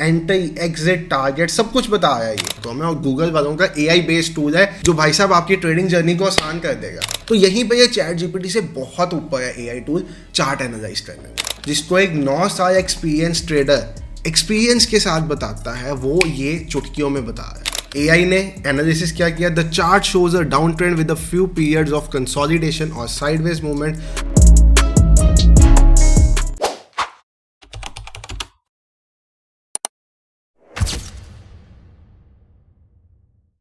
Entry, exit, target सब कुछ बता रहा है ये तो हमें। और गूगल वालों का AI बेस्ड टूल है जो भाई साहब आपकी ट्रेडिंग जर्नी को आसान कर देगा। तो यहीं पे ये चैट जीपीटी से बहुत ऊपर है AI टूल चार्ट एनालाइज करने में, जिसको एक 9 साल एक्सपीरियंस ट्रेडर एक्सपीरियंस के साथ बताता है वो ये चुटकियों में बता रहा है। AI ने एनालिसिस क्या किया, the chart shows a down trend with a few periods of consolidation और साइडवेज मूवमेंट।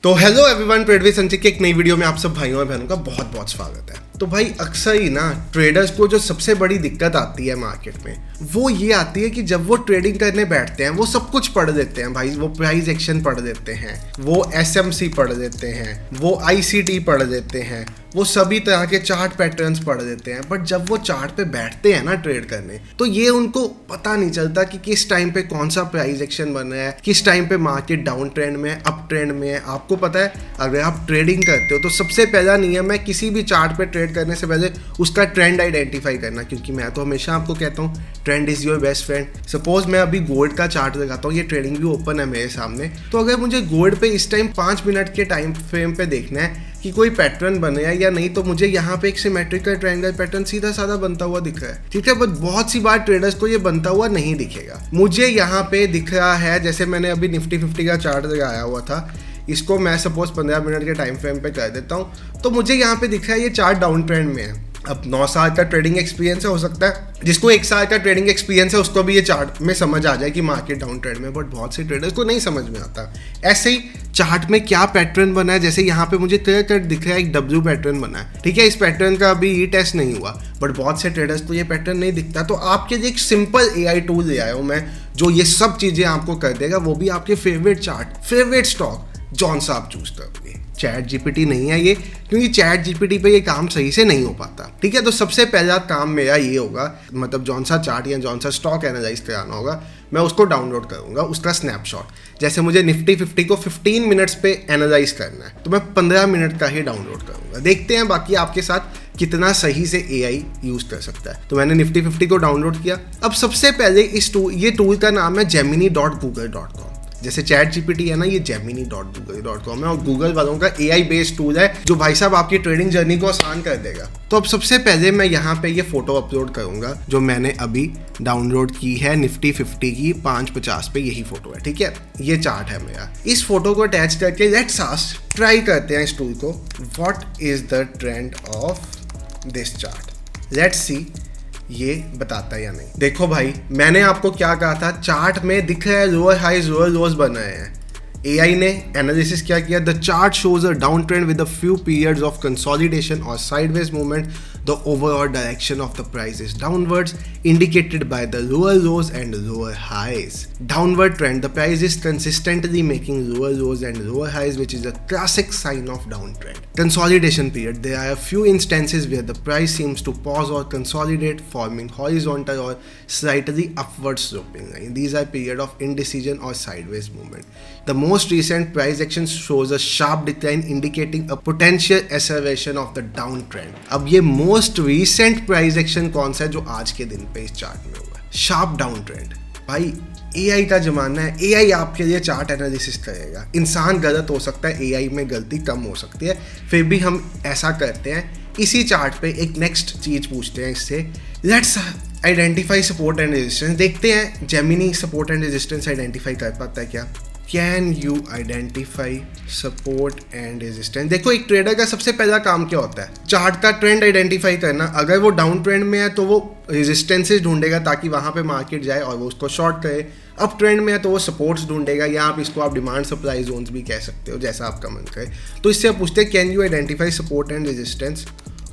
तो हेलो एवरीवन, ट्रेड विद संचित की एक नई वीडियो में आप सब भाइयों और बहनों का बहुत बहुत स्वागत है। तो भाई अक्सर ही ना ट्रेडर्स को जो सबसे बड़ी दिक्कत आती है मार्केट में वो ये आती है कि जब वो ट्रेडिंग करने बैठते हैं वो सब कुछ पढ़ देते हैं भाई। वो प्राइस एक्शन पढ़ देते हैं, वो SMC पढ़ देते हैं, वो ICT पढ़ देते हैं, वो सभी तरह के चार्ट पैटर्न्स पढ़ देते हैं। बट जब वो चार्ट पे बैठते हैं ना ट्रेड करने, तो ये उनको पता नहीं चलता कि किस टाइम पे कौन सा प्राइस एक्शन बन रहा है, किस टाइम पे मार्केट डाउन ट्रेंड में है, अप ट्रेंड में है। आपको पता है अगर आप ट्रेडिंग करते हो तो सबसे पहला नियम है किसी भी चार्ट पे ट्रेड करने से पहले उसका ट्रेंड आइडेंटिफाई करना। क्योंकि मैं तो हमेशा आपको कहता हूँ trend is your best friend. Suppose मैं अभी गोल्ड का चार्ट लगाता हूँ, ये ट्रेडिंग भी ओपन है मेरे सामने, तो अगर मुझे गोल्ड पे इस टाइम 5 मिनट के टाइम फ्रेम पे देखना है कि कोई पैटर्न बने या नहीं, तो मुझे यहाँ पे एक सिमेट्रिकल ट्रायंगल पैटर्न सीधा साधा बनता हुआ दिख रहा है, ठीक है। बट बहुत सी बार ट्रेडर्स को ये बनता हुआ नहीं दिखेगा। मुझे यहाँ पे दिख रहा है, जैसे मैंने अभी निफ्टी 50 का चार्ट लगाया हुआ था, इसको मैं सपोज 15 मिनट के टाइम फ्रेम पे कर देता हूँ, तो मुझे यहाँ पे दिख रहा है ये चार्ट डाउन ट्रेंड में है। अब 9 साल का ट्रेडिंग एक्सपीरियंस है, हो सकता है जिसको 1 साल का ट्रेडिंग एक्सपीरियंस है उसको भी ये चार्ट में समझ आ जाए कि मार्केट डाउन ट्रेंड में। बट बहुत से ट्रेडर्स को नहीं समझ में आता ऐसे ही चार्ट में क्या पैटर्न बना है। जैसे यहाँ पे मुझे क्लियर कट दिख रहा है एक W पैटर्न बना है, ठीक है। इस पैटर्न का अभी ई टेस्ट नहीं हुआ, बट बहुत से ट्रेडर्स को ये पैटर्न नहीं दिखता। तो आपके लिए एक सिंपल AI टूल ले आया हूँ मैं जो ये सब चीज़ें आपको कर देगा, वो भी आपके फेवरेट चार्ट, फेवरेट स्टॉक जौन सा आप चूज करोगे। चैट जीपीटी नहीं है ये, क्योंकि चैट जीपीटी पे ये काम सही से नहीं हो पाता, ठीक है। तो सबसे पहला काम मेरा ये होगा, मतलब जौन सा चार्ट या जौन सा स्टॉक एनालाइज कराना होगा मैं उसको डाउनलोड करूंगा, उसका स्नैपशॉट। जैसे मुझे निफ्टी 50 को 15 मिनट्स पे एनालाइज करना है तो मैं 15 मिनट का ही डाउनलोड करूंगा। देखते हैं बाकी आपके साथ कितना सही से AI यूज कर सकता है। तो मैंने निफ्टी 50 को डाउनलोड किया। अब सबसे पहले ये टूल का नाम है gemini.google.com। जैसे चैट जीपीटी है ना, ये gemini.google.com है और गूगल वालों का AI बेस्ड टूल है जो भाई साहब आपकी ट्रेडिंग जर्नी को आसान कर देगा। तो अब सबसे पहले मैं यहाँ पे ये फोटो अपलोड करूंगा जो मैंने अभी डाउनलोड की है निफ्टी 50 की 550 पे, यही फोटो है, ठीक है। ये चार्ट है मेरा। इस फोटो को अटैच करके लेट्स आस्क, ट्राई करते हैं इस टूल को, what is the trend of this chart, let's सी ये बताता है या नहीं। देखो भाई, मैंने आपको क्या कहा था, चार्ट में दिख रहा है लोअर हाइज लोअर लोज बन रहे हैं। AI ने एनालिसिस क्या किया, the chart shows a down trend with a few periods of consolidation और sideways movement. The overall direction of the price is downwards, indicated by the lower lows and lower highs. Downward trend, the price is consistently making lower lows and lower highs, which is a classic sign of downtrend. Consolidation period, there are a few instances where the price seems to pause or consolidate, forming horizontal or slightly upward sloping line. These are period of indecision or sideways movement. The most recent price action shows a sharp decline, indicating a potential acceleration of the downtrend. अब ये most recent price action कौन सा है जो आज के दिन पे इस चार्ट में हुआ है, शार्प डाउन ट्रेंड। भाई AI का जमाना है, AI आपके लिए चार्ट एनालिसिस करेगा। इंसान गलत हो सकता है, AI में गलती कम हो सकती है, फिर भी हम ऐसा करते हैं। इसी चार्ट पे एक नेक्स्ट चीज पूछते हैं इससे, let's identify support and resistance. देखते हैं Gemini support and resistance identify कर पाता है क्या। Can you identify support and resistance. देखो एक ट्रेडर का सबसे पहला काम क्या होता है, चार्ट का ट्रेंड आइडेंटिफाई करना। अगर वो डाउन ट्रेंड में है तो वो रेजिस्टेंसेस ढूंढेगा ताकि वहां पे मार्केट जाए और वो उसको शॉर्ट करे। अप ट्रेंड में है तो वो सपोर्ट्स ढूंढेगा, या आप इसको आप डिमांड सप्लाई जोन्स भी कह सकते हो, जैसा आपका मन करे। तो इससे आप पूछते हैं can you identify support and resistance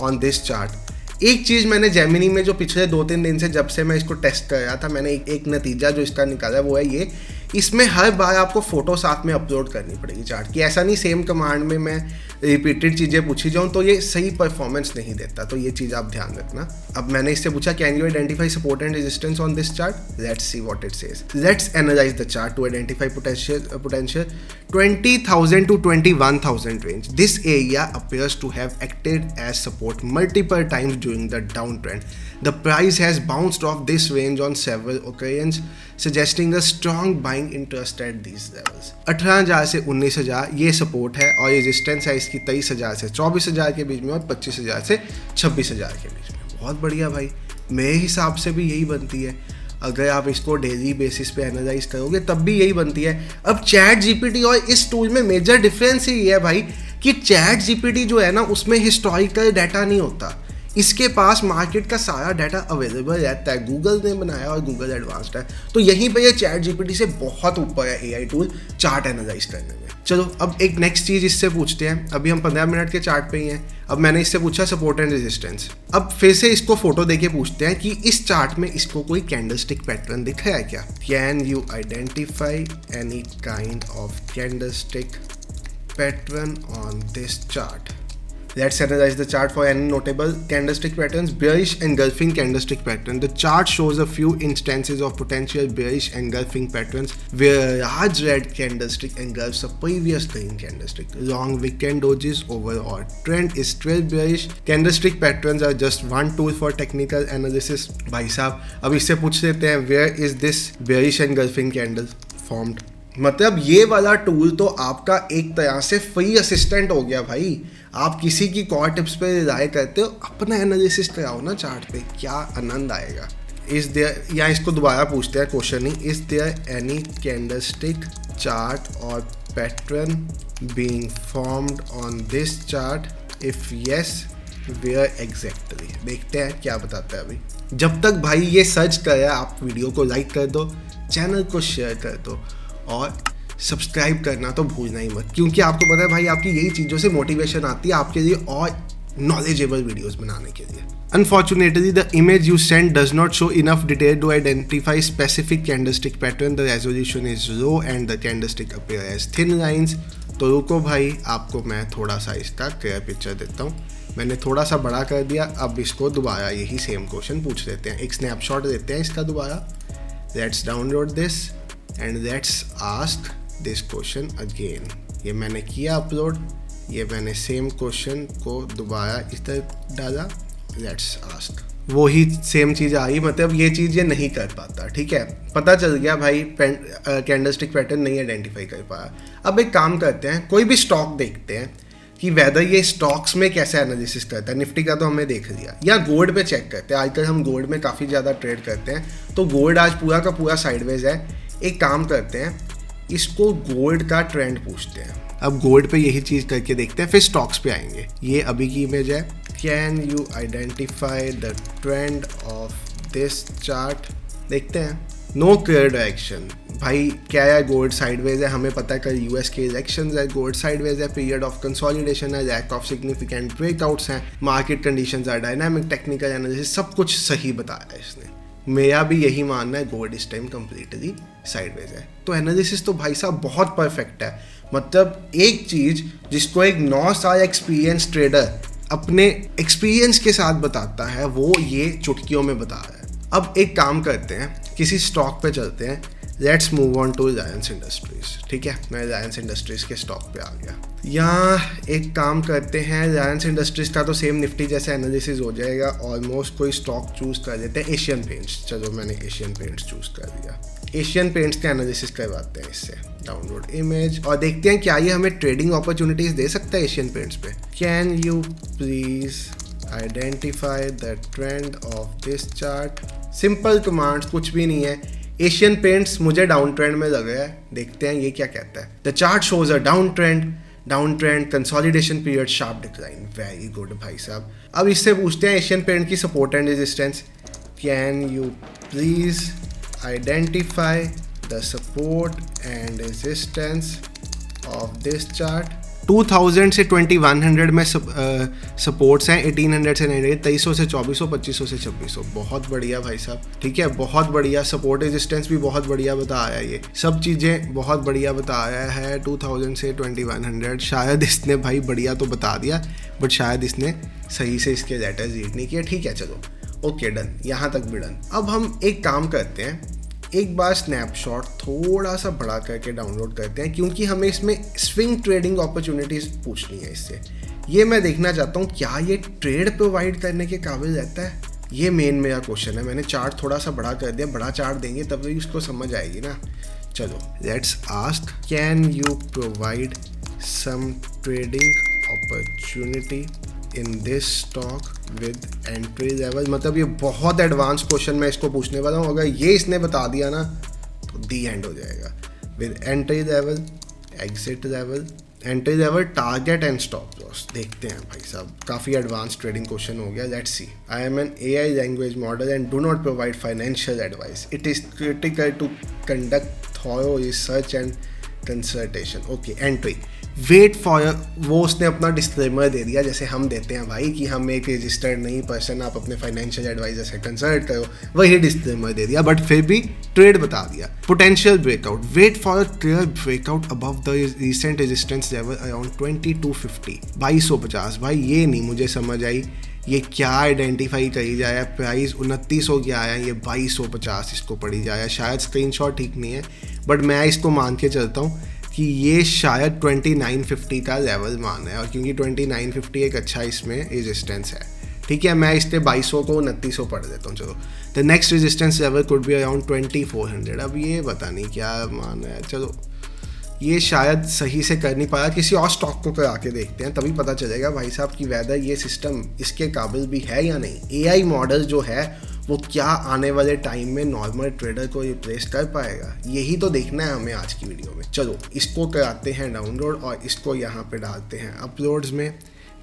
on this chart. एक चीज़ मैंने जेमिनी में जो पिछले 2-3 दिन से जब से मैं इसको टेस्ट कर रहा था, मैंने एक नतीजा जो इसका निकाला वो है ये, इसमें हर बार आपको फोटो साथ में अपलोड करनी पड़ेगी चार्ट की। ऐसा नहीं सेम कमांड में मैं रिपीटेड चीज़ें पूछी जाऊँ तो ये सही परफॉर्मेंस नहीं देता, तो ये चीज़ आप ध्यान रखना। अब मैंने इससे पूछा can you identify support and resistance on this chart, let's see what it says. Let's analyse the chart to identify potential 20,000 to 21,000 range. This area appears to have acted as support multiple times during the downtrend. The price has bounced off this range on several occasions, suggesting a strong buying interest at these levels. 18,000 से 19,000 ये support है और resistance है इसकी 23,000 से 24,000 के बीच में और 25,000 से 26,000 के बीच में। बहुत बढ़िया भाई, मेरे हिसाब से भी यही बनती है। अगर आप इसको डेली बेसिस पे एनालाइज करोगे तब भी यही बनती है। अब चैट जीपीटी और इस टूल में मेजर डिफरेंस ही है भाई कि चैट जीपीटी जो है ना उसमें हिस्टोरिकल डाटा नहीं होता, इसके पास मार्केट का सारा डाटा अवेलेबल रहता है, गूगल ने बनाया और गूगल एडवांस्ड है, तो यहीं पे ये चैट जीपीटी से बहुत ऊपर है एआई टूल चार्ट एनालाइज करने में। चलो अब एक नेक्स्ट चीज़ इससे पूछते हैं। अभी हम 15 मिनट के चार्ट पे ही हैं। अब मैंने इससे पूछा सपोर्ट एंड रेजिस्टेंस। अब फिर से इसको फोटो देके पूछते हैं कि इस चार्ट में इसको कोई कैंडलस्टिक पैटर्न दिख रहा है क्या। Can you identify any kind of candlestick pattern on this chart. Let's analyze the chart for any notable candlestick patterns. Bearish engulfing candlestick pattern. The chart shows a few instances of potential bearish engulfing patterns where a large red candlestick engulfs a previous green candlestick. Long weekend dojis overall trend is still bearish. Candlestick patterns are just one tool for technical analysis. भाई साहब अब इससे पूछ लेते हैं where is this bearish engulfing candle formed. मतलब ये वाला टूल तो आपका एक तरह से फ्री असिस्टेंट हो गया भाई। आप किसी की कॉल टिप्स पे रिलाय करते हो, अपना एनालिसिस कराओ ना चार्ट पे, क्या आनंद आएगा। इज देयर, या इसको दोबारा पूछते हैं क्वेश्चन ही, is there any candlestick chart और pattern being formed on this chart, if yes where exactly. देखते हैं क्या बताता है अभी। जब तक भाई ये सर्च कर रहा है आप वीडियो को लाइक कर दो, चैनल को शेयर कर दो और सब्सक्राइब करना तो भूलना ही मत, क्योंकि आपको पता है भाई आपकी यही चीज़ों से मोटिवेशन आती है आपके लिए और नॉलेजेबल वीडियोस बनाने के लिए। Unfortunately, the image you sent does not show enough detail to identify specific candlestick pattern. The resolution is low and the candlestick appear as thin lines. तो रुको भाई, आपको मैं थोड़ा सा इसका क्लियर पिक्चर देता हूँ। मैंने थोड़ा सा बड़ा कर दिया। अब इसको दोबारा यही सेम क्वेश्चन पूछ लेते हैं, एक स्नैपशॉट देते हैं इसका दोबारा। Let's download this and let's ask this question again. ये मैंने किया अपलोड, ये मैंने सेम क्वेश्चन को दोबारा इस तरह डाला, लेट्स आस्क। वही सेम चीज़ आई, मतलब ये चीज़ ये नहीं कर पाता। ठीक है, पता चल गया भाई कैंडलस्टिक पैटर्न नहीं आइडेंटिफाई कर पाया। अब एक काम करते हैं, कोई भी स्टॉक देखते हैं कि वेदर ये स्टॉक्स में कैसे एनालिसिस करता है। निफ्टी का तो हमने देख लिया, या गोल्ड पे चेक करते हैं। आजकल हम गोल्ड में काफ़ी ज़्यादा ट्रेड करते हैं, तो गोल्ड आज पूरा का पूरा साइडवेज है। एक काम करते हैं, इसको गोल्ड का ट्रेंड पूछते हैं। अब गोल्ड पे यही चीज़ करके देखते हैं, फिर स्टॉक्स पे आएंगे। ये अभी की इमेज है। Can you identify the trend of this chart. देखते हैं। No clear direction. भाई क्या है, गोल्ड साइडवेज है, हमें पता है कल यूएस के इलेक्शंस है, गोल्ड साइडवेज है, पीरियड ऑफ कंसोलिडेशन है, लैक ऑफ सिग्निफिकेंट ब्रेकआउट्स हैं, market conditions are dynamic, technical analysis, सब कुछ सही बताया है इसने। मेरा भी यही मानना है, गोल्ड इस टाइम कम्प्लीटली साइडवेज है। तो एनालिसिस तो भाई साहब बहुत परफेक्ट है। मतलब एक चीज़ जिसको एक 9 साल एक्सपीरियंस ट्रेडर अपने एक्सपीरियंस के साथ बताता है, वो ये चुटकियों में बता रहा है। अब एक काम करते हैं, किसी स्टॉक पे चलते हैं। Let's move on to Reliance Industries. ठीक है, मैं रिलायंस इंडस्ट्रीज के स्टॉक पे आ गया। यहाँ एक काम करते हैं, रिलायंस इंडस्ट्रीज का तो सेम निफ्टी जैसा एनालिसिस हो जाएगा ऑलमोस्ट। कोई स्टॉक चूज कर लेते हैं, एशियन पेंट्स। चलो मैंने एशियन पेंट्स चूज कर लिया। एशियन पेंट्स का एनालिसिस करवाते हैं इससे। डाउनलोड इमेज और देखते हैं क्या ये हमें ट्रेडिंग अपॉर्चुनिटीज दे सकता है एशियन पेंट्स पे। Can you please identify the trend of this chart. Simple commands, कुछ भी नहीं है। एशियन पेंट्स मुझे डाउन ट्रेंड में लग रहा है, देखते हैं ये क्या कहता है। The chart shows a down trend consolidation period, sharp decline. Very good भाई साहब। अब इससे पूछते हैं एशियन पेंट की support and resistance. Can you please identify the support and resistance of this chart. 2000 से 2100 में सपोर्ट्स हैं, 1800 से 900, 2300 से 2400, 2500 से 2600। बहुत बढ़िया भाई साहब, ठीक है, बहुत बढ़िया। सपोर्ट रेजिस्टेंस भी बहुत बढ़िया बताया, ये सब चीज़ें बहुत बढ़िया बताया है। 2000 से 2100 शायद इसने भाई बढ़िया तो बता दिया, बट शायद इसने सही से इसके लेटर्स रीड नहीं किया। ठीक है, चलो ओके, डन, यहाँ तक भी डन। अब हम एक काम करते हैं, एक बार स्नैपशॉट थोड़ा सा बड़ा करके डाउनलोड करते हैं, क्योंकि हमें इसमें स्विंग ट्रेडिंग अपॉर्चुनिटीज़ पूछनी है इससे। ये मैं देखना चाहता हूँ क्या ये ट्रेड प्रोवाइड करने के काबिल रहता है, ये मेन मेरा क्वेश्चन है। मैंने चार्ट थोड़ा सा बड़ा कर दिया, बड़ा चार्ट देंगे तब भी उसको समझ आएगी ना। चलो let's ask, can you provide some trading opportunity in this stock with entry level. मतलब ये बहुत एडवांस क्वेश्चन मैं इसको पूछने वाला हूँ। अगर ये इसने बता दिया ना तो दी एंड हो जाएगा। With entry level, exit level, entry level, target and stop loss. देखते हैं भाई साहब, काफ़ी एडवांस ट्रेडिंग क्वेश्चन हो गया। Let's see. I am an AI language model and do not provide financial advice. It is critical to conduct thorough research and consultation. Okay, entry, wait for, वो उसने अपना डिस्क्लेमर दे दिया जैसे हम देते हैं भाई कि हम एक रजिस्टर्ड नहीं पर्सन, आप अपने फाइनेंशियल एडवाइजर से कंसल्ट करो, वही डिस्क्लेमर दे दिया, बट फिर भी ट्रेड बता दिया। Potential breakout, wait for a clear breakout above the recent resistance level around 2250, 2250। भाई ये नहीं मुझे समझ आई, ये क्या आइडेंटिफाई करी जाए, प्राइस 2900 क्या आया, ये 2250 इसको पड़ी जाए। शायद स्क्रीनशॉट ठीक नहीं है, बट मैं इसको मान के चलता हूँ कि ये शायद 2950 का लेवल मान है, और क्योंकि 2950 एक अच्छा इसमें रेजिस्टेंस है। ठीक है, मैं इसके 2200 को 2900 पढ़ देता हूँ। चलो, the next resistance level could be around 2400। अब ये पता नहीं क्या मान है। चलो, ये शायद सही से कर नहीं पाया, किसी और स्टॉक को करा के देखते हैं, तभी पता चलेगा भाई साहब कि वेदर ये सिस्टम इसके काबिल भी है या नहीं। AI मॉडल जो है वो क्या आने वाले टाइम में नॉर्मल ट्रेडर को रिप्लेस कर पाएगा, यही तो देखना है हमें आज की वीडियो में। चलो, इसको कराते हैं डाउनलोड और इसको यहाँ पे डालते हैं अपलोड्स में।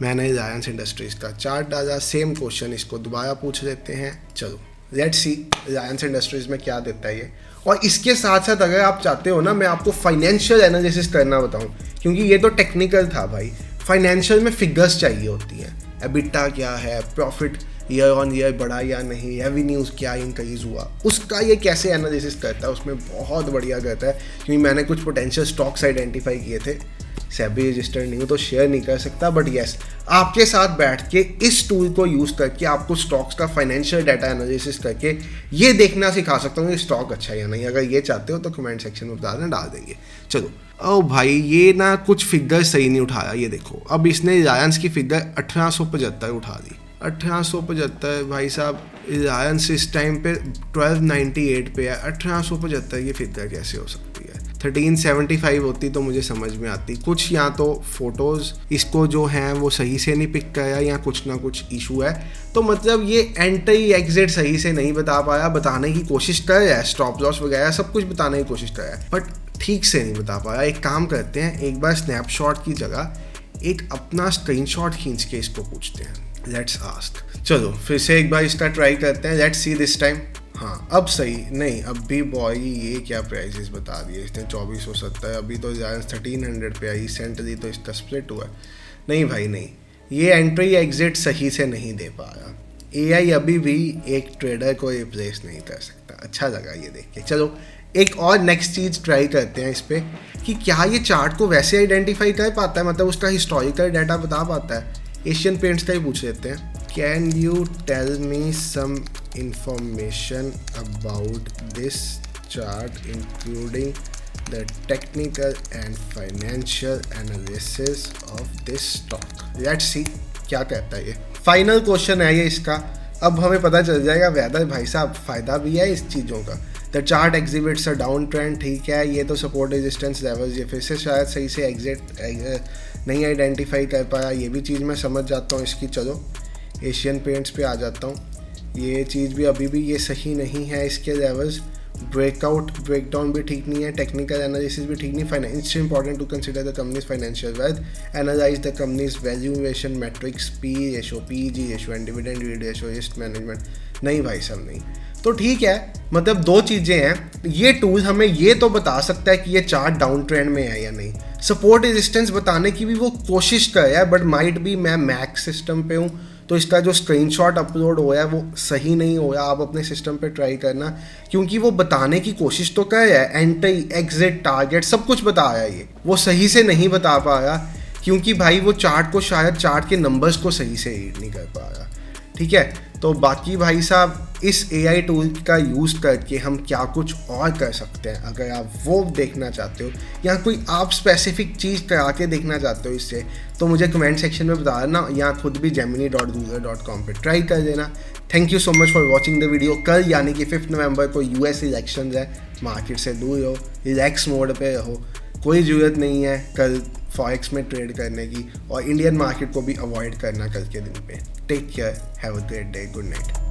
मैंने रिलायंस इंडस्ट्रीज़ का चार्ट डाला, सेम क्वेश्चन इसको दोबारा पूछ लेते हैं। चलो लेट्स सी रिलायंस इंडस्ट्रीज़ में क्या देता है ये। और इसके साथ साथ अगर आप चाहते हो ना मैं आपको फाइनेंशियल एनालिसिस करना बताऊँ, क्योंकि ये तो टेक्निकल था भाई, फाइनेंशियल में फिगर्स चाहिए होती हैं। एबिटा क्या है, प्रॉफिट ईयर ऑन ईयर बढ़ा या नहीं, रेवेन्यूज़ क्या इंक्रीज हुआ, उसका ये कैसे एनालिसिस करता है, उसमें बहुत बढ़िया करता है। क्योंकि मैंने कुछ पोटेंशियल स्टॉक्स आइडेंटिफाई किए थे, सेबी रजिस्टर्ड नहीं हूँ तो शेयर नहीं कर सकता, बट येस आपके साथ बैठ के इस टूल को यूज़ करके आपको स्टॉक्स का फाइनेंशियल डाटा एनालिसिस करके ये देखना सिखा सकता हूँ कि स्टॉक अच्छा है या नहीं। अगर ये चाहते हो तो कमेंट सेक्शन में बता दें, डाल देंगे। चलो, ओ भाई ये ना कुछ फिगर सही नहीं उठाया, ये देखो। अब इसने रिलायंस की फिगर 1875 उठा दी। 1875 भाई साहब, रिलायंस इस टाइम पे 1298 पे है, 1875 ये फिगर कैसे हो सकती है। 1375 होती तो मुझे समझ में आती। कुछ या तो फोटोज़ इसको जो हैं वो सही से नहीं पिक कराया या कुछ ना कुछ इशू है। तो मतलब ये एंट्री एग्जिट सही से नहीं बता पाया, बताने की कोशिश कर रहा है, स्टॉप लॉस वगैरह सब कुछ बताने की कोशिश कर रहा है, बट ठीक से नहीं बता पाया। एक काम करते हैं, एक बार स्नैपशॉट की जगह एक अपना स्क्रीनशॉट खींच के इसको पूछते हैं। Let's ask. चलो फिर से एक बार इसका ट्राई करते हैं। Let's see this time. हाँ अब सही नहीं, अब भी बॉय ये क्या प्राइसेस बता दिए इसने, 2470। अभी तो 1300 पे आई, रिसेंटली तो इसका स्प्लिट हुआ। नहीं भाई नहीं, ये एंट्री एग्जिट सही से नहीं दे पा रहा। AI अभी भी एक ट्रेडर को रिप्लेस नहीं कर सकता। अच्छा लगा ये देख के। चलो एक और नेक्स्ट चीज़ ट्राई करते हैं इस पर कि क्या ये चार्ट को वैसे आइडेंटिफाई कर पाता है, मतलब उसका हिस्टोरिकल डाटा बता पाता है। एशियन पेंट्स का ही पूछ लेते हैं। Can you tell me some information about this chart including the technical and financial analysis of this stock. Let's see क्या कहता है ये। फाइनल क्वेश्चन है ये इसका। अब हमें पता चल जाएगा वेदर भाई साहब फ़ायदा भी है इस चीज़ों का। The chart exhibits a down trend, ठीक है, ये तो सपोर्ट रेजिस्टेंस लेवल्स, ये फिर से शायद सही से एग्जिट नहीं आइडेंटिफाई कर पाया, ये भी चीज़ मैं समझ जाता हूँ इसकी। चलो एशियन पेंट्स पे आ जाता हूँ। ये चीज़ भी अभी भी ये सही नहीं है, इसके लेवल्स। ब्रेकआउट ब्रेकडाउन भी ठीक नहीं है, टेक्निकल एनालिसिस भी ठीक नहीं। Finance important to consider the company's financial wealth, analyse the company's valuation metrics, P ratio, PEG ratio and dividend yield ratio, risk management. नहीं भाई साहब नहीं। तो ठीक है, मतलब दो चीज़ें हैं। ये टूल हमें ये तो बता सकता है कि ये चार्ट डाउन ट्रेंड में है या नहीं। सपोर्ट रेजिस्टेंस बताने की भी वो कोशिश कर रहा है, बट माइट भी मैं मैक सिस्टम पे हूँ तो इसका जो स्क्रीनशॉट अपलोड हुआ है वो सही नहीं हुआ। आप अपने सिस्टम पे ट्राई करना, क्योंकि वो बताने की कोशिश तो कर रहा है, एंट्री एग्जिट टारगेट सब कुछ बता रहा है, ये वो सही से नहीं बता पा रहा, क्योंकि भाई वो चार्ट को शायद चार्ट के नंबर्स को सही से रीड नहीं कर पा रहा। ठीक है, तो बाकी भाई साहब इस AI टूल का यूज़ करके हम क्या कुछ और कर सकते हैं, अगर आप वो देखना चाहते हो या कोई आप स्पेसिफिक चीज़ करा के देखना चाहते हो इससे, तो मुझे कमेंट सेक्शन में बता देना, या खुद भी gemini.google.com पे ट्राई कर देना। Thank you so much for watching the video. कल यानी कि 5 नवंबर को US इलेक्शन है, मार्केट से दूर रहो, रिलैक्स मोड पे रहो, कोई ज़रूरत नहीं है कल फॉरेक्स में ट्रेड करने की, और इंडियन मार्केट को भी अवॉइड करना कल के दिन पे। Take care, have a great day, good night.